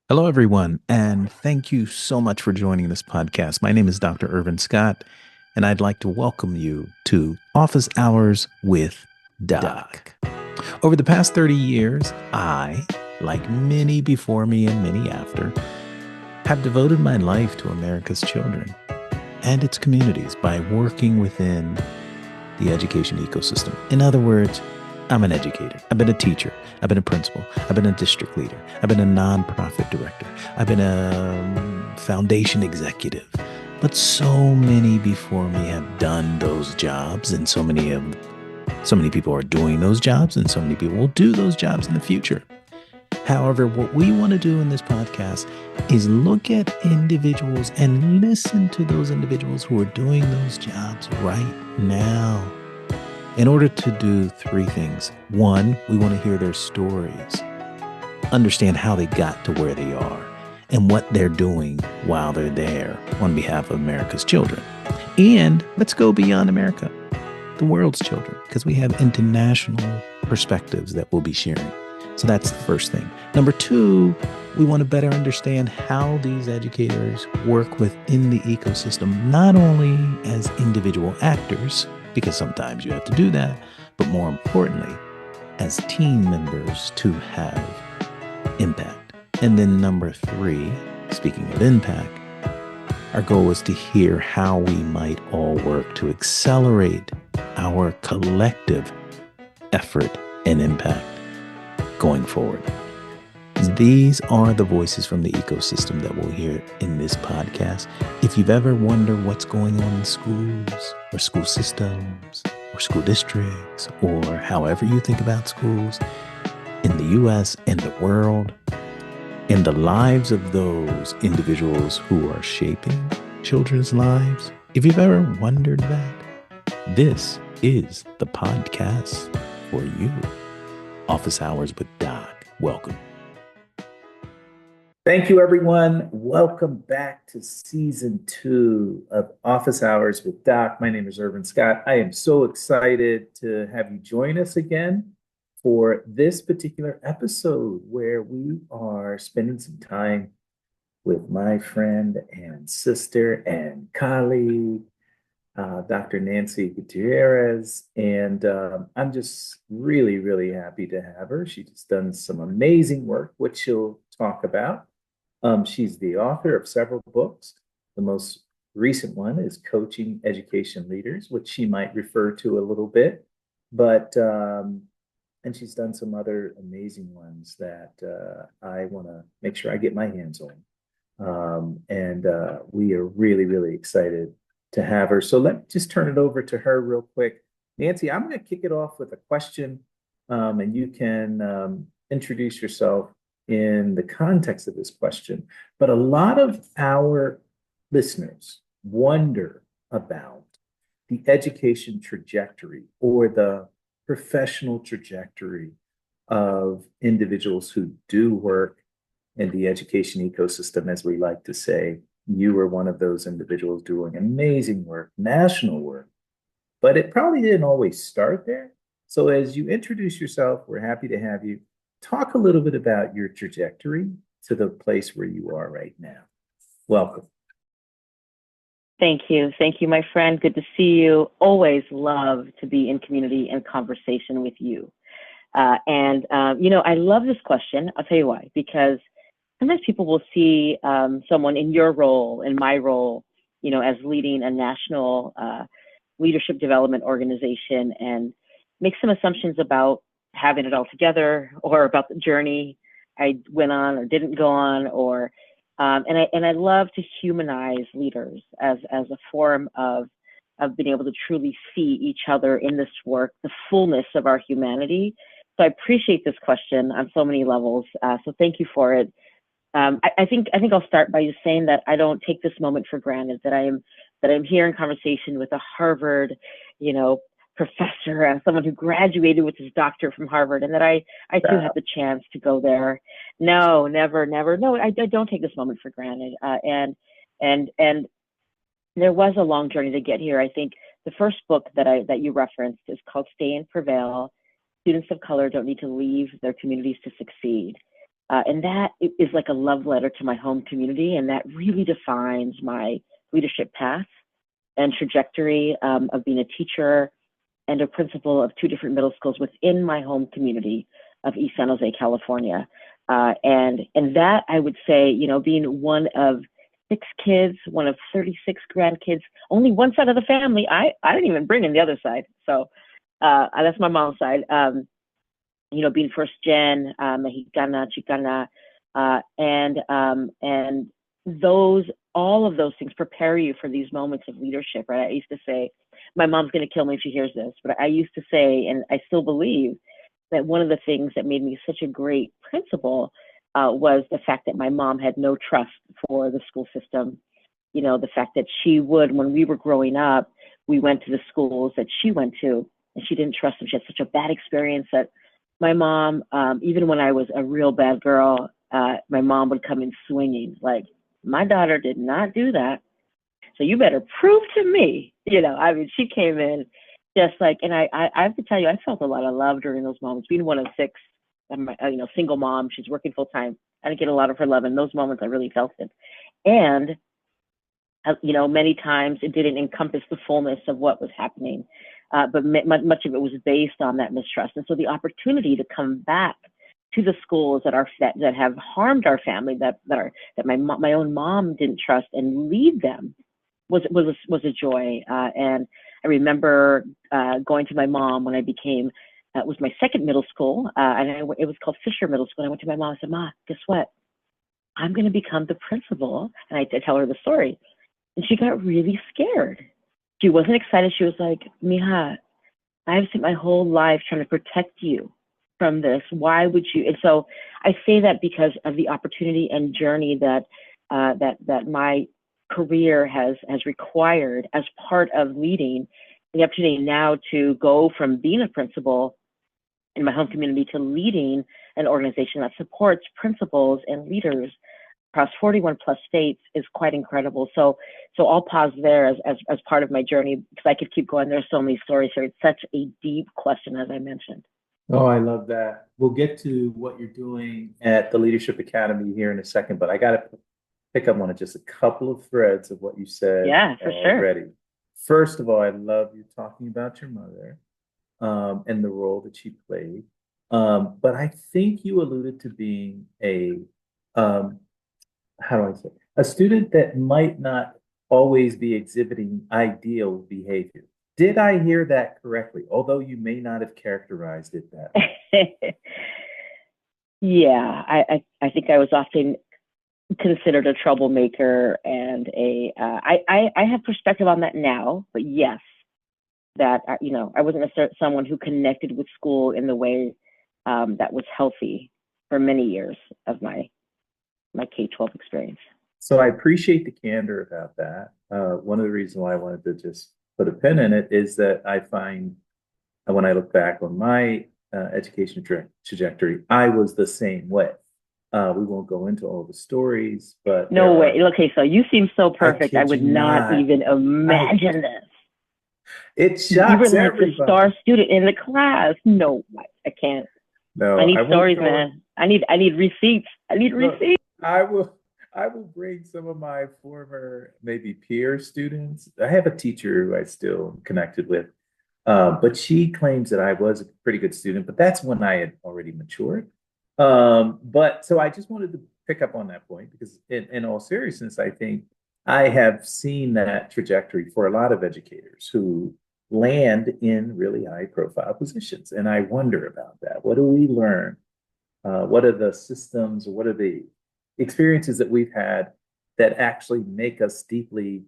Hello, everyone, and thank you so much for joining this podcast. My name is Dr. Irvin Scott, and I'd like to welcome you to Office Hours with Doc. Over the past 30 years, I, like many before me and many after, have devoted my life to America's children and its communities by working within the education ecosystem. In other words, I'm an educator. I've been a teacher. I've been a principal. I've been a district leader. I've been a nonprofit director. I've been a foundation executive. But so many before me have done those jobs, and so many people are doing those jobs, and so many people will do those jobs in the future. However, what we want to do in this podcast is look at individuals and listen to those individuals who are doing those jobs right now in order to do three things. One, we want to hear their stories, understand how they got to where they are, and what they're doing while they're there on behalf of America's children. And let's go beyond America, the world's children, because we have international perspectives that we'll be sharing. So that's the first thing. Number two, we want to better understand how these educators work within the ecosystem, not only as individual actors, because sometimes you have to do that, but more importantly, as team members to have impact. And then number three, speaking of impact, our goal is to hear how we might all work to accelerate our collective effort and impact going forward. These are the voices from the ecosystem that we'll hear in this podcast. If you've ever wondered what's going on in schools or school systems or school districts or however you think about schools in the US and the world and the lives of those individuals who are shaping children's lives, if you've ever wondered that, this is the podcast for you. Office Hours with Doc. Welcome. Thank you, everyone. Welcome back to season 2 of Office Hours with Doc. My name is Irvin Scott. I am so excited to have you join us again for this particular episode where we are spending some time with my friend and sister and colleague, Dr. Nancy Gutierrez, and I'm just really, really happy to have her. She's done some amazing work, which she'll talk about. She's the author of several books. The most recent one is Coaching Education Leaders, which she might refer to a little bit, but and she's done some other amazing ones that I want to make sure I get my hands on. We are really, really excited to have her. So let me just turn it over to her real quick. Nancy, I'm going to kick it off with a question, and you can introduce yourself in the context of this question. But a lot of our listeners wonder about the education trajectory or the professional trajectory of individuals who do work in the education ecosystem, as we like to say. You were one of those individuals doing amazing work, national work, but it probably didn't always start there. So as you introduce yourself, we're happy to have you. Talk a little bit about your trajectory to the place where you are right now. Welcome. Thank you. Thank you, my friend. Good to see you. Always love to be in community and conversation with you. I love this question. I'll tell you why, because sometimes people will see someone in your role, in my role, as leading a national leadership development organization and make some assumptions about having it all together or about the journey I went on or didn't go on, or and I love to humanize leaders as a form of being able to truly see each other in this work, the fullness of our humanity. So I appreciate this question on so many levels. So thank you for it. I think I'll start by just saying that I don't take this moment for granted, that I'm here in conversation with a Harvard, professor, someone who graduated with his doctorate from Harvard, and that I too had the chance to go there. No, never. No, I don't take this moment for granted. And there was a long journey to get here. I think the first book that you referenced is called Stay and Prevail. Students of color don't need to leave their communities to succeed. And that is like a love letter to my home community. And that really defines my leadership path and trajectory of being a teacher and a principal of two different middle schools within my home community of East San Jose, California. And that I would say, you know, being one of 6 kids, one of 36 grandkids, only one side of the family. I didn't even bring in the other side. So that's my mom's side. You know, being first gen, Mexicana, Chicana, and all of those things prepare you for these moments of leadership, right? I used to say, my mom's going to kill me if she hears this, but I used to say, and I still believe, that one of the things that made me such a great principal was the fact that my mom had no trust for the school system. You know, the fact that she would, when we were growing up, we went to the schools that she went to, and she didn't trust them. She had such a bad experience that my mom, even when I was a real bad girl, my mom would come in swinging, like, my daughter did not do that, so you better prove to me. You know, I mean, she came in just like, and I have to tell you, I felt a lot of love during those moments. Being one of 6, you know, single mom, she's working full time. I didn't get a lot of her love in those moments. I really felt it, and you know, many times it didn't encompass the fullness of what was happening, but much of it was based on that mistrust. And so the opportunity to come back to the schools that have harmed our family, that my own mom didn't trust, and lead them was a joy. And I remember going to my mom when I became it was my second middle school, and it was called Fisher Middle School. And I went to my mom and said, "Ma, guess what? I'm going to become the principal." And I tell her the story, and she got really scared. She wasn't excited. She was like, "Mija, I've spent my whole life trying to protect you from this. Why would you?" And so I say that because of the opportunity and journey that my career has required as part of leading, the opportunity now to go from being a principal in my home community to leading an organization that supports principals and leaders across 41 plus states is quite incredible. So I'll pause there as part of my journey, because I could keep going. There's so many stories here. It's such a deep question, as I mentioned. Oh, I love that. We'll get to what you're doing at the Leadership Academy here in a second, but I got to pick up on just a couple of threads of what you said already. Sure. First of all, I love you talking about your mother and the role that she played. But I think you alluded to being how do I say, a student that might not always be exhibiting ideal behavior. Did I hear that correctly? Although you may not have characterized it that way. Yeah, I think I was often considered a troublemaker, and I have perspective on that now, but yes, that you know, I wasn't someone who connected with school in the way that was healthy for many years of my K-12 experience. So I appreciate the candor about that. One of the reasons why I wanted to just put a pin in it is that I find when I look back on my education trajectory, I was the same way. We won't go into all the stories, but no way. Okay, so you seem so perfect. I would not even imagine this. It shocks everybody. You were like the star student in the class. No, I can't. No, I need stories, man. I need receipts. Receipts. I will bring some of my former maybe peer students. I have a teacher who I still connected with, but she claims that I was a pretty good student, but that's when I had already matured. But so I just wanted to pick up on that point, because in all seriousness, I think I have seen that trajectory for a lot of educators who land in really high profile positions. And I wonder about that. What do we learn? What are the systems, or what are the experiences that we've had that actually make us deeply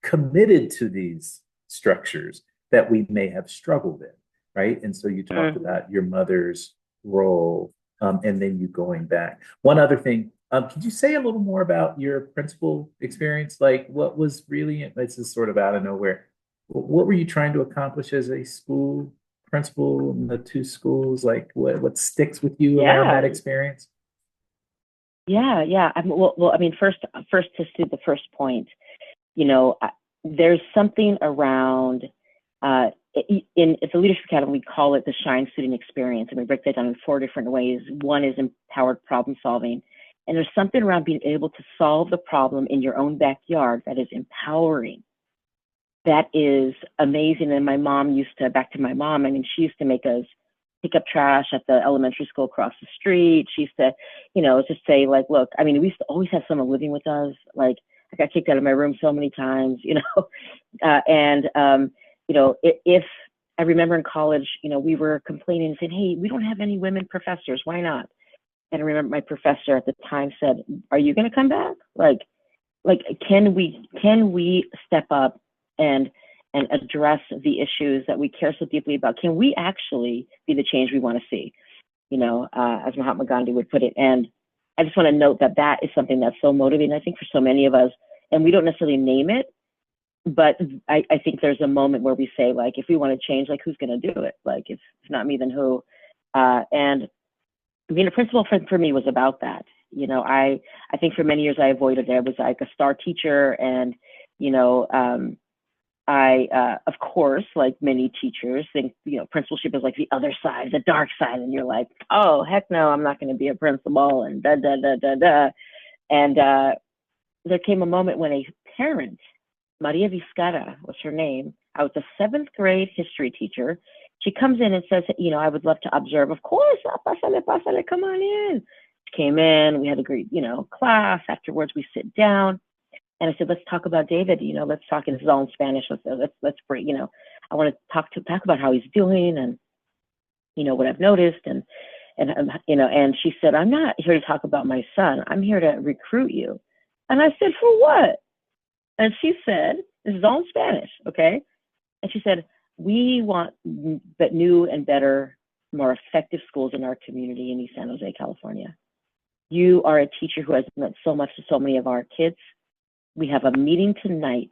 committed to these structures that we may have struggled in, right? And so you talked about your mother's role, and then you going back. One other thing, could you say a little more about your principal experience? Like, what was really, this is sort of out of nowhere, what were you trying to accomplish as a school principal in the 2 schools? Like, what sticks with you around that experience? Yeah. Well, I mean, first to the first point, you know, there's something around It's a leadership academy. We call it the Shine Student Experience, and we break that down in 4 different ways. One is empowered problem solving, and there's something around being able to solve the problem in your own backyard that is empowering. That is amazing. And my mom used to, back to my mom, I mean, she used to make us pick up trash at the elementary school across the street. She used to, just say like, look, I mean, we used to always have someone living with us. Like, I got kicked out of my room so many times, if I remember in college, we were complaining and saying, hey, we don't have any women professors. Why not? And I remember my professor at the time said, are you going to come back? Like, can we step up and address the issues that we care so deeply about? Can we actually be the change we want to see? As Mahatma Gandhi would put it. And I just want to note that is something that's so motivating, I think, for so many of us. And we don't necessarily name it, but I think there's a moment where we say, like, if we want to change, like, who's going to do it? Like, if not me, then who? And being a principal for me was about that. I think for many years I avoided it. I was like a star teacher, and I, of course, like many teachers, think, principalship is like the other side, the dark side. And you're like, oh, heck no, I'm not going to be a principal, and da, da, da, da, da. And there came a moment when a parent, Maria Vizcara was her name. I was a 7th grade history teacher. She comes in and says, I would love to observe. Of course, pásale, come on in. She came in, we had a great, class. Afterwards, we sit down. And I said, let's talk about David. Let's talk. And this is all in Spanish. Let's break. I want to talk about how he's doing, and what I've noticed. And she said, I'm not here to talk about my son. I'm here to recruit you. And I said, for what? And she said, this is all in Spanish, okay? And she said, we want new and better, more effective schools in our community in East San Jose, California. You are a teacher who has meant so much to so many of our kids. We have a meeting tonight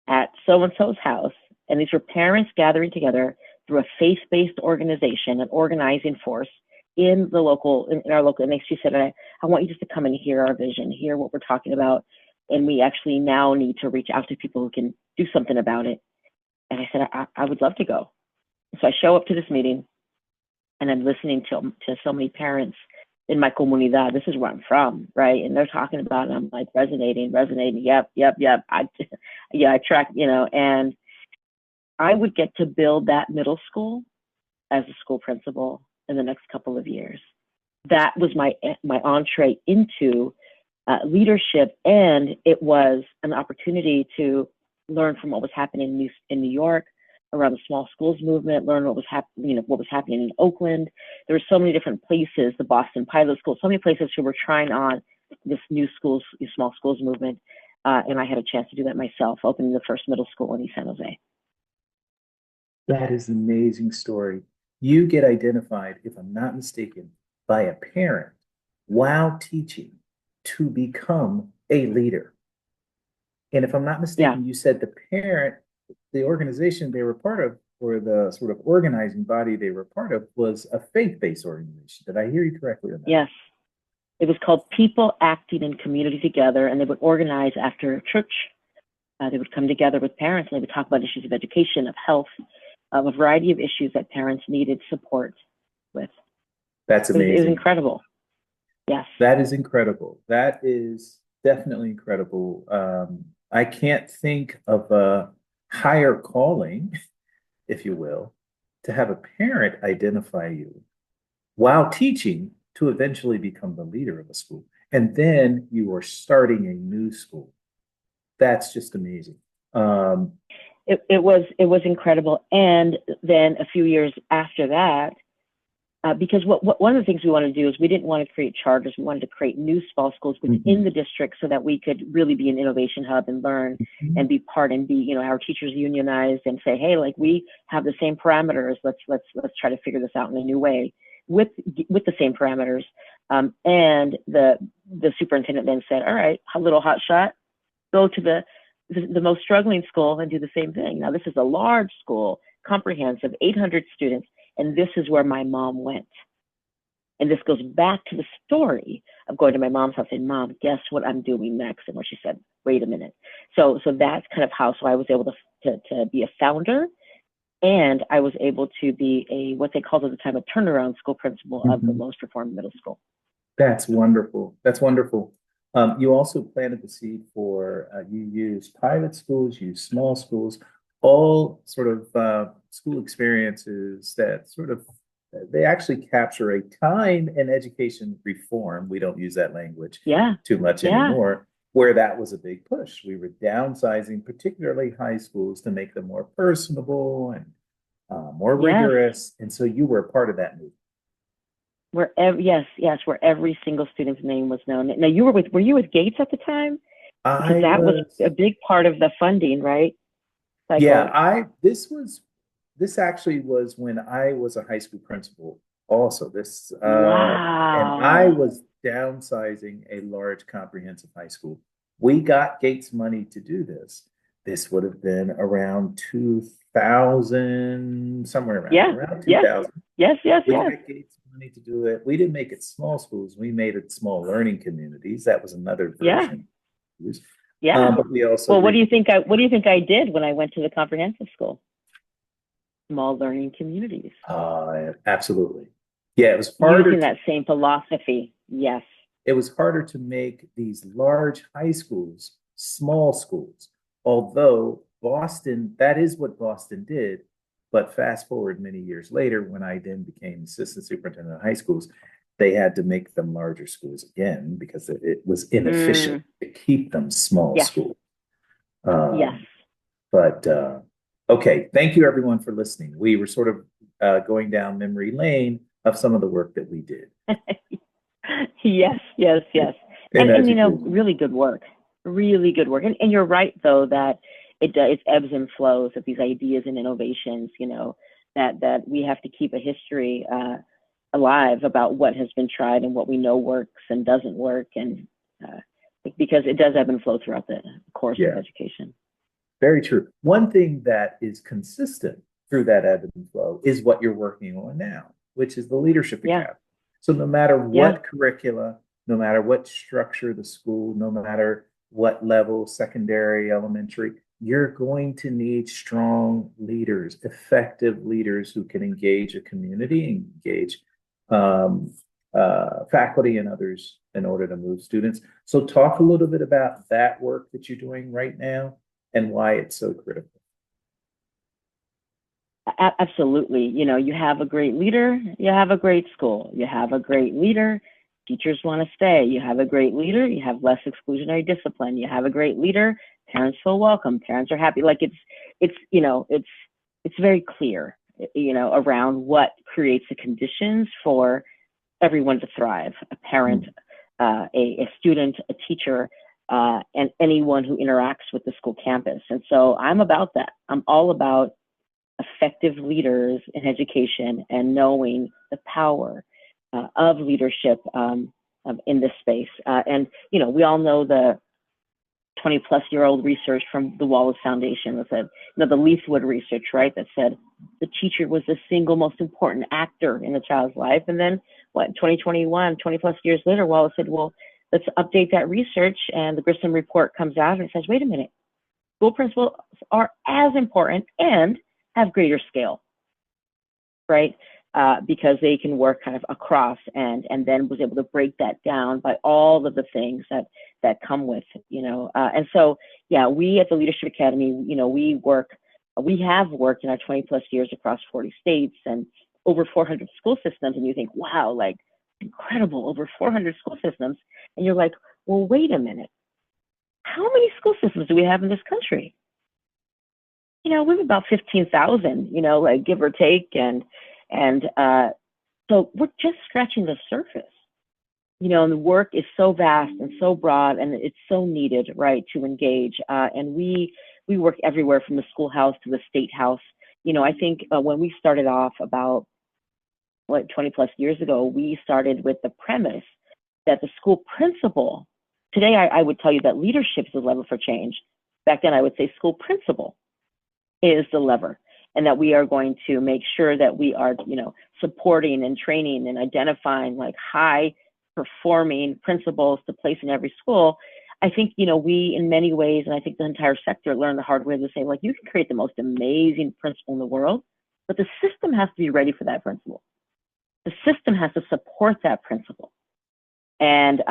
at so-and-so's house, and these are parents gathering together through a faith-based organization, an organizing force in our local. And she said, I want you just to come and hear our vision, hear what we're talking about. And we actually now need to reach out to people who can do something about it. And I said, I would love to go. So I show up to this meeting, and I'm listening to so many parents in my comunidad. This is where I'm from, right? And they're talking about it, and I'm like resonating. Yep. I track, and I would get to build that middle school as a school principal in the next couple of years. That was my entree into leadership, and it was an opportunity to learn from what was happening in New York around the small schools movement, learn what was happening in Oakland. There were so many different places, the Boston Pilot School, so many places who were trying on this small schools movement. And I had a chance to do that myself, opening the first middle school in East San Jose. That is an amazing story. You get identified, if I'm not mistaken, by a parent while teaching to become a leader. And if I'm not mistaken, You said the parent, the organization they were part of, or the sort of organizing body they were part of, was a faith-based organization. Did I hear you correctly on that? Yes. It was called People Acting in Community Together, and they would organize after church. They would come together with parents, and they would talk about issues of education, of health, of a variety of issues that parents needed support with. That's amazing. It was incredible. Yes. That is incredible. That is definitely incredible. I can't think of a higher calling, if you will, to have a parent identify you while teaching to eventually become the leader of a school. And then you are starting a new school. That's just amazing. It was incredible. And then a few years after that, because one of the things we wanted to do is we didn't want to create charters. We wanted to create new small schools within the district so that we could really be an innovation hub and learn and be part and be, our teachers unionized and say, hey, like, we have the same parameters. Let's try to figure this out in a new way with the same parameters. And the superintendent then said, all right, a little hot shot, go to the most struggling school and do the same thing. Now, this is a large school, comprehensive, 800 students. And this is where my mom went. And this goes back to the story of going to my mom's house and, Mom, guess what I'm doing next? And where she said, wait a minute. So that's kind of how, I was able to be a founder And I was able to be what they called at the time, a turnaround school principal of the Mhm. lowest performing middle school. That's wonderful. That's wonderful. You also planted the seed for, you use private schools, you use small schools, all sort of school experiences that sort of, they actually capture a time in education reform. We don't use that language Yeah, too much yeah, anymore, where that was a big push. We were downsizing, particularly high schools, to make them more personable and more yes. rigorous. And so you were a part of that movement. Yes, where every single student's name was known. Now were you with Gates at the time? Because I that was a was big part of the funding, right? Yeah, Cycle. this actually was when I was a high school principal also. And I Wow. was downsizing a large comprehensive high school. We got Gates money to do this. This would have been around 2000, somewhere around there, Yeah, around yes, 2000. yes, yes, We yes. got Gates money to do it. We didn't make it small schools. We made it small learning communities. That was another Yeah, version. yeah. But we also Well, re what do you think I did when I went to the comprehensive school? Small learning communities. Absolutely. Yeah, Using that same philosophy. Yes. it was harder to make these large high schools small schools. Although Boston, that is what Boston did. But fast forward many years later, when I then became assistant superintendent of high schools, they had to make them larger schools again because it was inefficient Mm, to keep them small yes, schools. yes. Um, but okay, thank you everyone for listening. We were sort of going down memory lane of some of the work that we did Yes, yes, yes. in And education. really good work. Really good work. And you're right though that it's ebbs and flows of these ideas and innovations, that we have to keep a history alive about what has been tried and what we know works and doesn't work, and because it does ebb and flow throughout the course of Yeah, education. very true. One thing that is consistent through that ebb and flow is what you're working on now, which is the Leadership Yeah, Academy. So no matter yeah. what curricula, no matter what structure the school, no matter what level, secondary, elementary, you're going to need strong leaders, effective leaders who can engage a community, engage um, faculty and others in order to move students. So talk a little bit about that work that you're doing right now and why it's so critical. Absolutely. You have a great leader, you have a great school. You have a great leader, teachers want to stay. You have a great leader, you have less exclusionary discipline. You have a great leader, parents feel welcome, parents are happy. Like it's very clear, around what creates the conditions for everyone to thrive: a parent, Mm. a student, a teacher, and anyone who interacts with the school campus. And so I'm about that. I'm all about effective leaders in education and knowing the power of leadership in this space. And we all know the 20-plus-year-old research from the Wallace Foundation that said, the Leithwood research, right, that said the teacher was the single most important actor in the child's life. And then 2021, 20 plus years later, Wallace said, well, let's update that research. And the Grissom report comes out and it says, wait a minute, school principals are as important and have greater scale, right? Because they can work kind of across, and then was able to break that down by all of the things that come with, and so, yeah, we at the Leadership Academy, we have worked in our 20 plus years across 40 states and over 400 school systems. And you think, wow, like incredible, over 400 school systems. And you're like, well, wait a minute. How many school systems do we have in this country? We have about 15,000, like give or take. And so we're just scratching the surface, and the work is so vast and so broad, and it's so needed, right, to engage. And we work everywhere from the schoolhouse to the state house. I think when we started off about 20 plus years ago, we started with the premise that the school principal, today I would tell you that leadership is the lever for change. Back then I would say school principal is the lever, and that we are going to make sure that we are, supporting and training and identifying like high performing principals to place in every school. I think, we in many ways, and I think the entire sector learned the hard way to say, like, you can create the most amazing principal in the world, but the system has to be ready for that principal. The system has to support that principal. And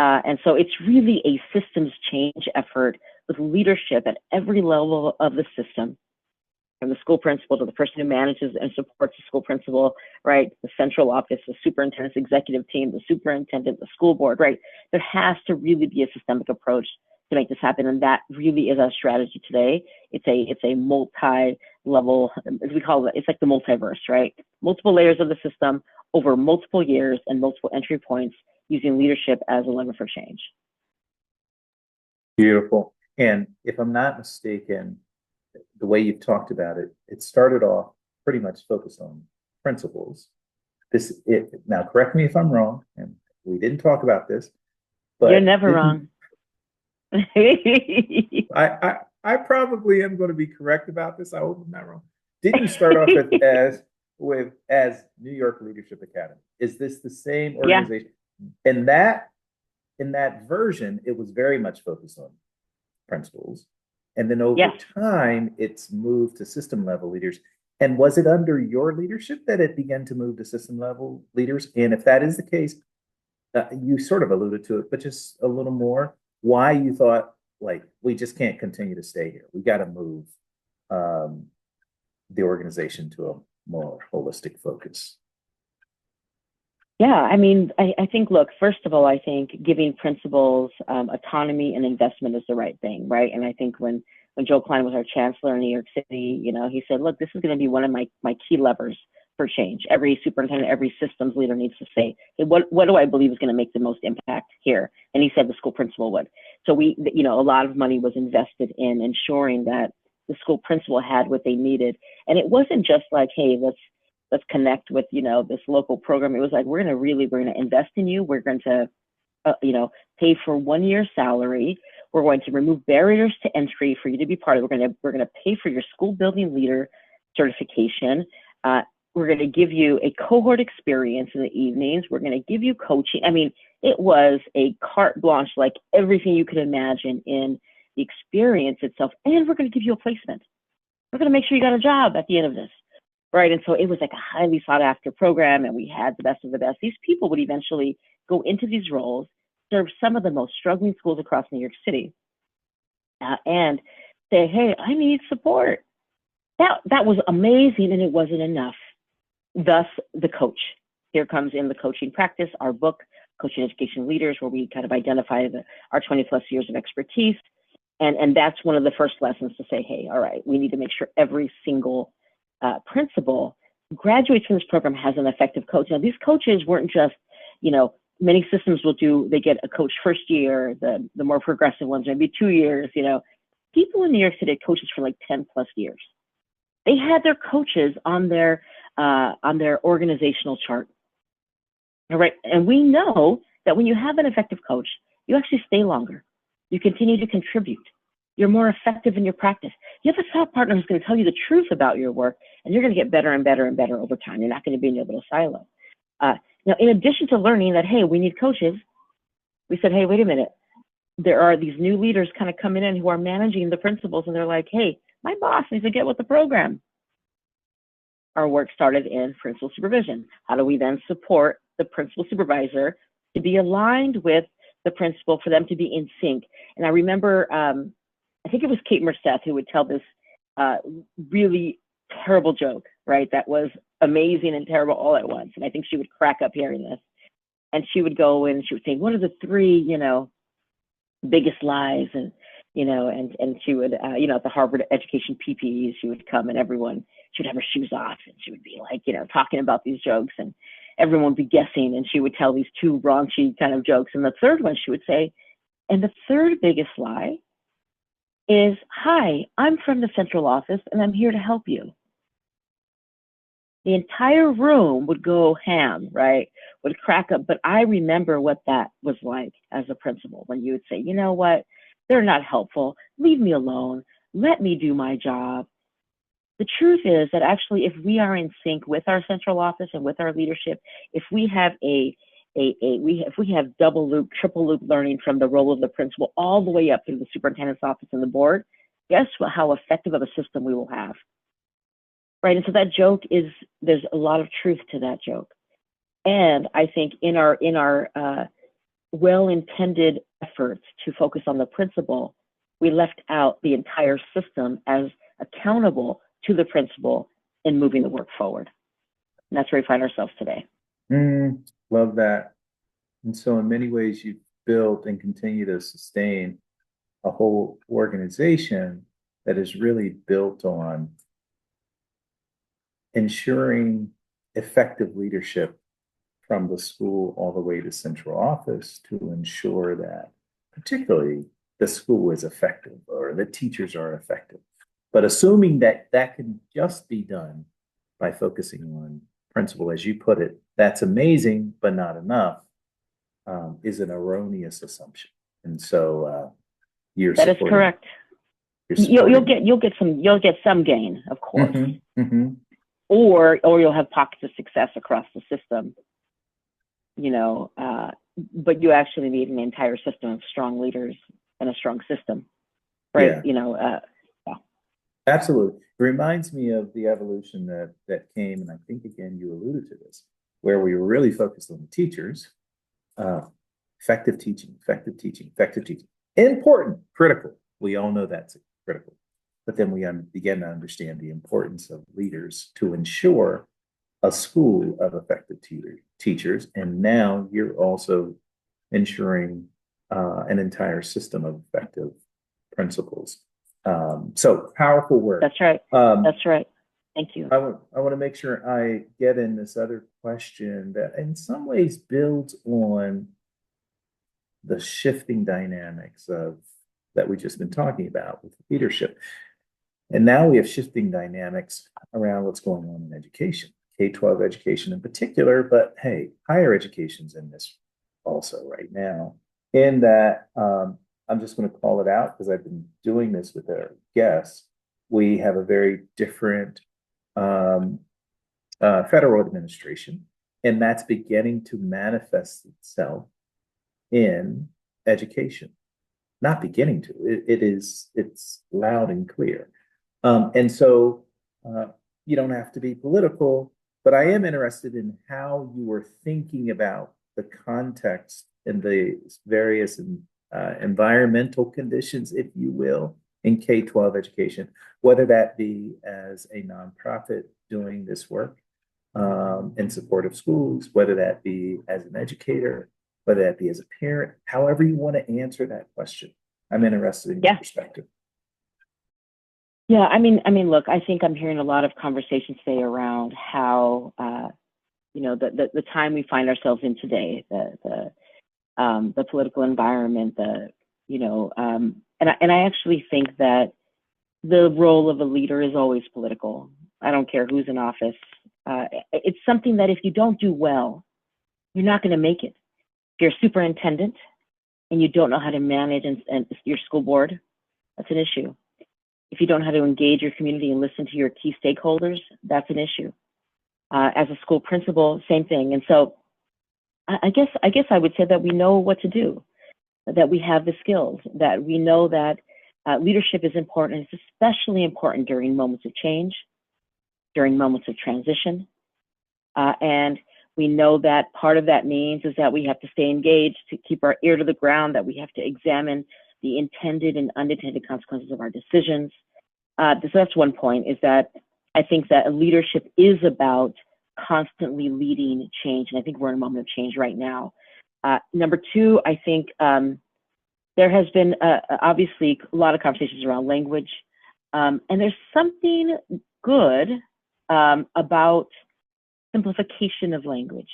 so it's really a systems change effort with leadership at every level of the system, from the school principal to the person who manages and supports the school principal, right? The central office, the superintendent's executive team, the superintendent, the school board, right? There has to really be a systemic approach to make this happen. And that really is our strategy today. It's a multi-level, as we call it, it's like the multiverse, right? Multiple layers of the system over multiple years and multiple entry points, using leadership as a lever for change. Beautiful. And if I'm not mistaken, the way you've talked about it, it started off pretty much focused on principles. Now, correct me if I'm wrong, and we didn't talk about this, but you're never wrong. I probably am going to be correct about this. I hope I'm not wrong. Didn't you start off as New York Leadership Academy? Is this the same organization? Yeah. In that version, it was very much focused on principles. And then over time, it's moved to system level leaders. And was it under your leadership that it began to move to system level leaders? And if that is the case, you sort of alluded to it, but just a little more, why you thought, like, we just can't continue to stay here. We got to move the organization to a more holistic focus. Yeah, I mean, I think, look, first of all, I think giving principals autonomy and investment is the right thing, right? And I think when Joe Klein was our chancellor in New York City, he said, look, this is going to be one of my key levers for change. Every superintendent, every systems leader needs to say, hey, what do I believe is going to make the most impact here? And he said the school principal would. So a lot of money was invested in ensuring that the school principal had what they needed. And it wasn't just like, hey, let's connect with, this local program. It was like, we're going to invest in you. We're going to, pay for 1 year's salary. We're going to remove barriers to entry for you to be part of it. We're going to pay for your school building leader certification. We're going to give you a cohort experience in the evenings. We're going to give you coaching. I mean, it was a carte blanche, like everything you could imagine in the experience itself. And we're going to give you a placement. We're going to make sure you got a job at the end of this. Right. And so it was like a highly sought after program, and we had the best of the best. These people would eventually go into these roles, serve some of the most struggling schools across New York City, and say, hey, I need support. That was amazing, and it wasn't enough. Thus, the coach. Here comes in the coaching practice, our book, Coaching Education Leaders, where we kind of identify our 20 plus years of expertise. And that's one of the first lessons to say, hey, all right, we need to make sure every single principal graduates from this program has an effective coach. Now, these coaches weren't just, many systems they get a coach first year, the more progressive ones, maybe 2 years, People in New York City had coaches for like 10 plus years. They had their coaches on their organizational chart. All right. And we know that when you have an effective coach, you actually stay longer. You continue to contribute. You're more effective in your practice. You have a thought partner who's going to tell you the truth about your work, and you're going to get better and better and better over time. You're not going to be in your little silo. Now, in addition to learning that, hey, we need coaches, we said, hey, wait a minute. There are these new leaders kind of coming in who are managing the principals, and they're like, hey, my boss needs to get with the program. Our work started in principal supervision. How do we then support the principal supervisor to be aligned with the principal, for them to be in sync? And I remember, I think it was Kate Merceth who would tell this really terrible joke, right? That was amazing and terrible all at once. And I think she would crack up hearing this. And she would go and she would say, what are the three, biggest lies? And, and she would, at the Harvard education PPEs, she would come and she would have her shoes off and she would be like, talking about these jokes, and everyone would be guessing. And she would tell these two raunchy kind of jokes. And the third one, she would say, and the third biggest lie is, hi, I'm from the central office and I'm here to help you. The entire room would go ham, right? Would crack up. But I remember what that was like as a principal, when you would say, you know what? They're not helpful. Leave me alone. Let me do my job. The truth is that actually, if we are in sync with our central office and with our leadership, if we have a if we have double loop, triple loop learning from the role of the principal all the way up through the superintendent's office and the board, guess how effective of a system we will have, right? And so that joke there's a lot of truth to that joke. And I think in our well-intended efforts to focus on the principal, we left out the entire system as accountable to the principal in moving the work forward. And that's where we find ourselves today. Love that. And so in many ways, you've built and continue to sustain a whole organization that is really built on ensuring effective leadership from the school all the way to central office to ensure that particularly the school is effective or the teachers are effective. But assuming that that can just be done by focusing on principle, as you put it, that's amazing, but not enough, is an erroneous assumption. And so that is correct. You'll get some gain, of course, or you'll have pockets of success across the system. But you actually need an entire system of strong leaders and a strong system, right? Yeah. Absolutely. It reminds me of the evolution that came, and I think, again, you alluded to this, where we were really focused on the teachers. Effective teaching. Important, critical. We all know that's critical. But then we begin to understand the importance of leaders to ensure a school of effective teachers. And now you're also ensuring an entire system of effective principals. So powerful work. That's right. That's right. Thank you. I want to make sure I get in this other question that in some ways builds on the shifting dynamics that we've just been talking about with leadership. And now we have shifting dynamics around what's going on in education, K-12 education in particular, but hey, higher education's in this also right now. In that, I'm just going to call it out because I've been doing this with our guests. We have a very different federal administration, and that's beginning to manifest itself in education. Not beginning to, it's loud and clear. And so you don't have to be political, but I am interested in how you were thinking about the context and the various environmental conditions, if you will, in K-12 education, whether that be as a nonprofit doing this work in support of schools, whether that be as an educator, whether that be as a parent, however you want to answer that question. I'm interested in your perspective. Yeah, I mean, look, I think I'm hearing a lot of conversations today around how, the time we find ourselves in today, the political environment, and I actually think that the role of a leader is always political. I don't care who's in office. It's something that if you don't do well, you're not going to make it. If you're a superintendent and you don't know how to manage and your school board, that's an issue. If you don't know how to engage your community and listen to your key stakeholders, that's an issue. As a school principal, same thing. And so I guess I would say that we know what to do, that we have the skills, that we know that leadership is important, and it's especially important during moments of change, during moments of transition. And we know that part of that means is that we have to stay engaged, to keep our ear to the ground, that we have to examine the intended and unintended consequences of our decisions. So that's one point, is that I think that leadership is about constantly leading change. And I think we're in a moment of change right now. Number two, I think there has been obviously a lot of conversations around language. And there's something good about simplification of language,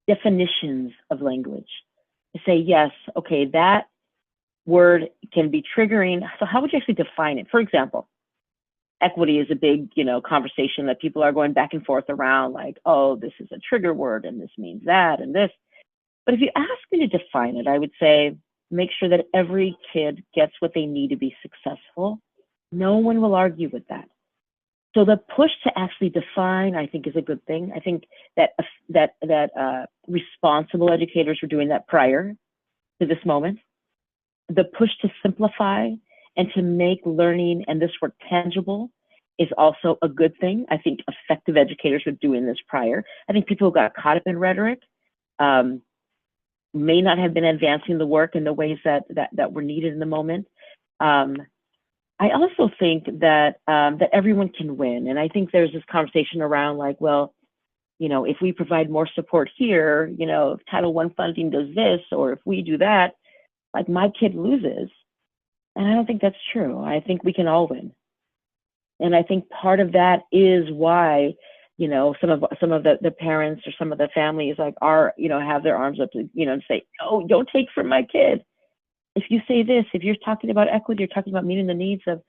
definitions of language. To say, yes, okay, that word can be triggering. So how would you actually define it? For example, equity is a big, conversation that people are going back and forth around, like, oh, this is a trigger word and this means that and this. But if you ask me to define it, I would say, make sure that every kid gets what they need to be successful. No one will argue with that. So the push to actually define, I think, is a good thing. I think that responsible educators were doing that prior to this moment. The push to simplify and to make learning and this work tangible is also a good thing. I think effective educators were doing this prior. I think people who got caught up in rhetoric may not have been advancing the work in the ways that were needed in the moment. I also think that that everyone can win, and I think there's this conversation around like, well, if we provide more support here, if Title I funding does this, or if we do that, like my kid loses. And I don't think that's true. I think we can all win. And I think part of that is why, some of the parents or some of the families like have their arms up to, and say, oh, don't take from my kid. If you say this, if you're talking about equity, you're talking about meeting the needs of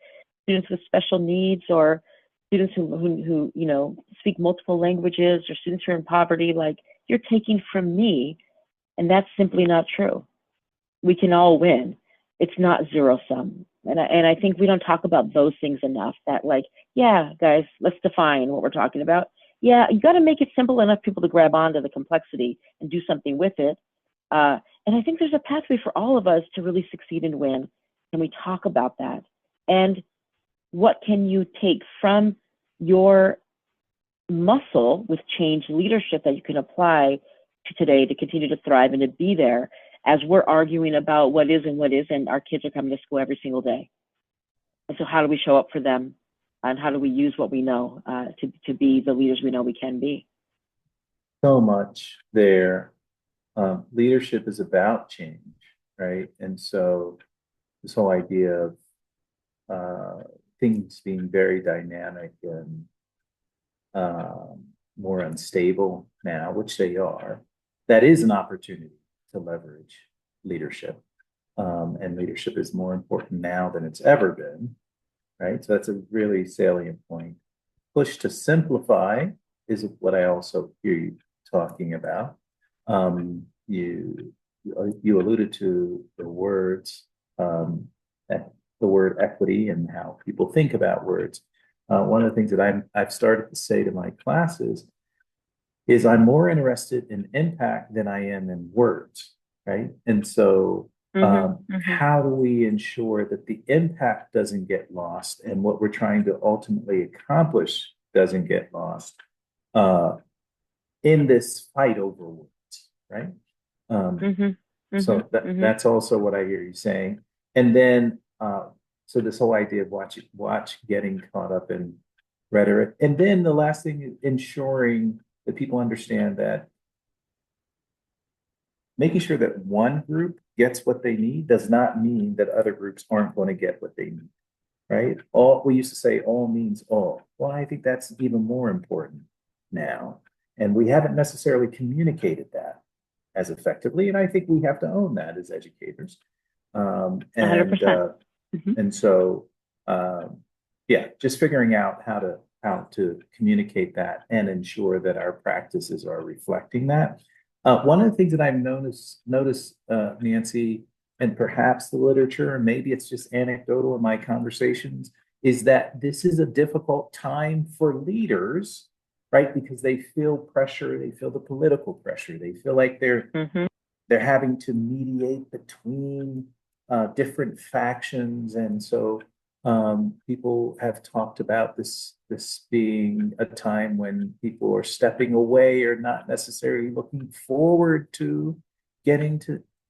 students with special needs or students who speak multiple languages or students who are in poverty, like you're taking from me. And that's simply not true. We can all win. It's not zero sum. And I think we don't talk about those things enough, that like, yeah, guys, let's define what we're talking about. Yeah, you got to make it simple enough people to grab onto the complexity and do something with it. And I think there's a pathway for all of us to really succeed and win. And we talk about that. And what can you take from your muscle with change leadership that you can apply to today to continue to thrive and to be there as we're arguing about what is and what isn't. Our kids are coming to school every single day. And so how do we show up for them? And how do we use what we know to be the leaders we know we can be? So much there. Leadership is about change, right? And so this whole idea of things being very dynamic and more unstable now, which they are, that is an opportunity to leverage leadership. And leadership is more important now than it's ever been, right? So that's a really salient point. Push to simplify is what I also hear you talking about. You alluded to the words, the word equity and how people think about words. One of the things that I've started to say to my classes is I'm more interested in impact than I am in words, right? And so how do we ensure that the impact doesn't get lost and what we're trying to ultimately accomplish doesn't get lost in this fight over words, right? So that's also what I hear you saying. And then, so this whole idea of watch getting caught up in rhetoric. And then the last thing is ensuring that people understand that making sure that one group gets what they need does not mean that other groups aren't going to get what they need, right? We used to say all means all. Well, I think that's even more important now. And we haven't necessarily communicated that as effectively. And I think we have to own that as educators. 100%. And so, yeah, just figuring out how to communicate that and ensure that our practices are reflecting that. One of the things that I've noticed, Nancy, and perhaps the literature, and maybe it's just anecdotal in my conversations, is that this is a difficult time for leaders, right? Because they feel pressure, they feel the political pressure, they feel like they're having to mediate between different factions, and so people have talked about this being a time when people are stepping away or not necessarily looking forward to getting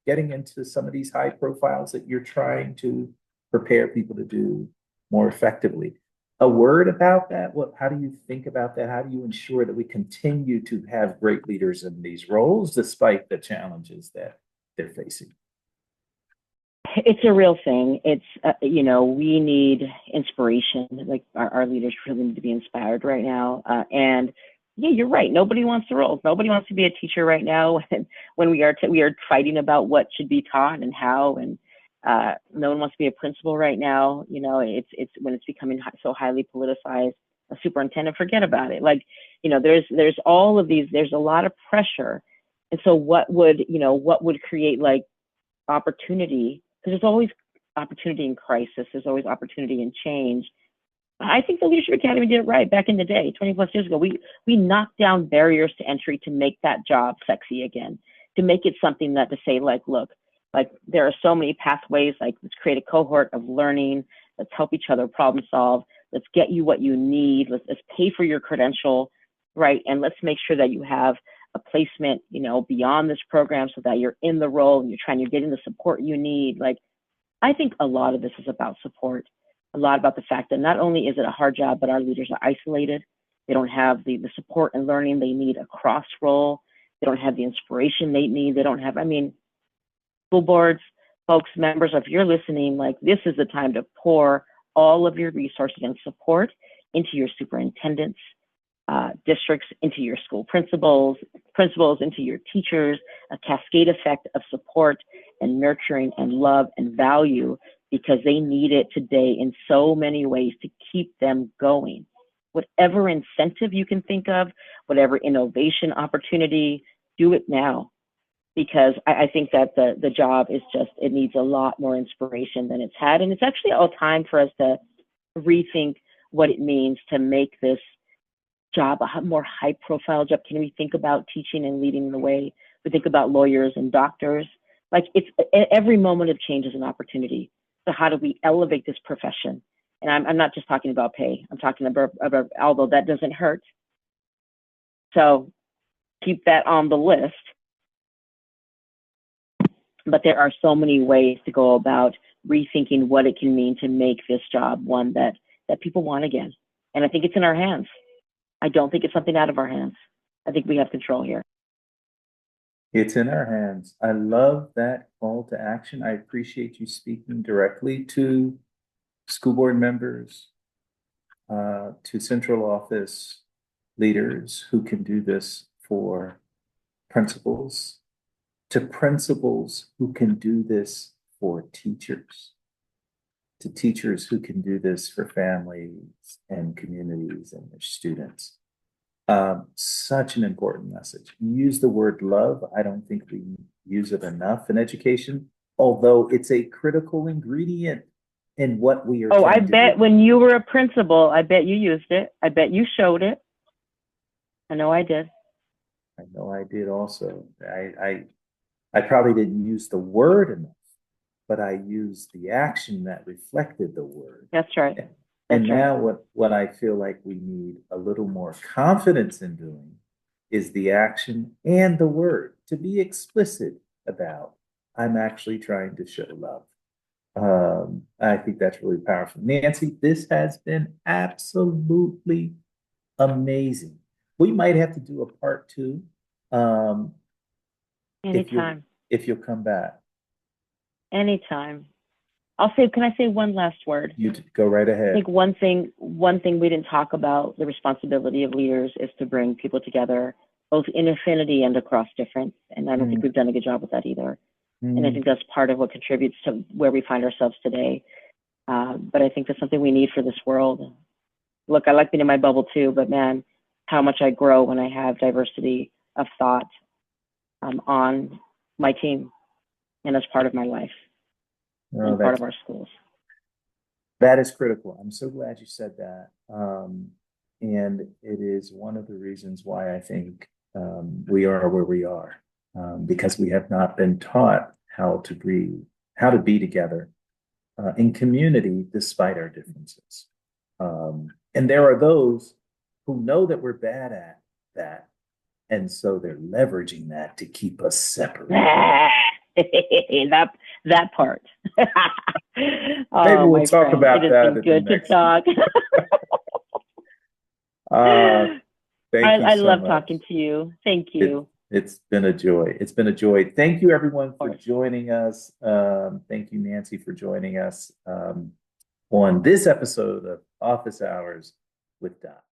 into some of these high profiles that you're trying to prepare people to do more effectively. A word about that? How do you think about that? How do you ensure that we continue to have great leaders in these roles despite the challenges that they're facing? It's a real thing. It's, we need inspiration. Like our leaders really need to be inspired right now. And yeah, you're right. Nobody wants the roles. Nobody wants to be a teacher right now when we are fighting about what should be taught and how, and no one wants to be a principal right now. It's when it's becoming so highly politicized, a superintendent, forget about it. Like, there's all of these, there's a lot of pressure. And so what would create like opportunity? Because there's always opportunity in crisis. There's always opportunity in change. I think the Leadership Academy did it right back in the day, 20 plus years ago. We knocked down barriers to entry to make that job sexy again, to make it something that to say, like, look, like there are so many pathways, like let's create a cohort of learning, let's help each other problem solve, let's get you what you need, let's pay for your credential, right? And let's make sure that you have a placement, you know, beyond this program so that you're in the role and you're getting the support you need. Like, I think a lot of this is about support, a lot about the fact that not only is it a hard job, but our leaders are isolated. They don't have the support and learning they need across role. They don't have the inspiration they need. They don't have, I mean, school boards, folks, members, if you're listening, like this is the time to pour all of your resources and support into your superintendents, districts, into your school principals, into your teachers, a cascade effect of support and nurturing and love and value, because they need it today in so many ways to keep them going. Whatever incentive you can think of, whatever innovation opportunity, do it now. Because I think that the job is just, it needs a lot more inspiration than it's had. And it's actually all time for us to rethink what it means to make this job a more high profile job. Can we think about teaching and leading the way? We think about lawyers and doctors. Like it's every moment of change is an opportunity. So how do we elevate this profession? And I'm not just talking about pay. I'm talking about, although that doesn't hurt. So keep that on the list. But there are so many ways to go about rethinking what it can mean to make this job one that people want again. And I think it's in our hands. I don't think it's something out of our hands. I think we have control here. It's in our hands. I love that call to action. I appreciate you speaking directly to school board members, to central office leaders who can do this for principals, to principals who can do this for teachers, to teachers who can do this for families and communities and their students. Such an important message. You use the word love. I don't think we use it enough in education, although it's a critical ingredient in what we are Oh, trying I to bet do. when you were a principal, I bet you used it. I bet you showed it. I know I did. I know I did also. I probably didn't use the word enough, but I used the action that reflected the word. That's right. And now what I feel like we need a little more confidence in doing is the action and the word, to be explicit about, I'm actually trying to show love. I think that's really powerful. Nancy, this has been absolutely amazing. We might have to do a part two. Anytime. If you'll come back. Anytime. Can I say one last word? You go right ahead. I think one thing we didn't talk about, the responsibility of leaders is to bring people together, both in affinity and across difference. And I don't think we've done a good job with that either. And I think that's part of what contributes to where we find ourselves today. But I think that's something we need for this world. Look, I like being in my bubble too, but man, how much I grow when I have diversity of thought on my team and as part of my life and part of our schools. That is critical. I'm so glad you said that. And it is one of the reasons why I think we are where we are, because we have not been taught how to be together in community despite our differences. And there are those who know that we're bad at that, and so they're leveraging that to keep us separate. that part. Maybe we'll talk about that. It has been good to talk. Thank you. I love talking to you. Thank you. It's been a joy. It's been a joy. Thank you, everyone, for joining us. Thank you, Nancy, for joining us on this episode of Office Hours with Doc.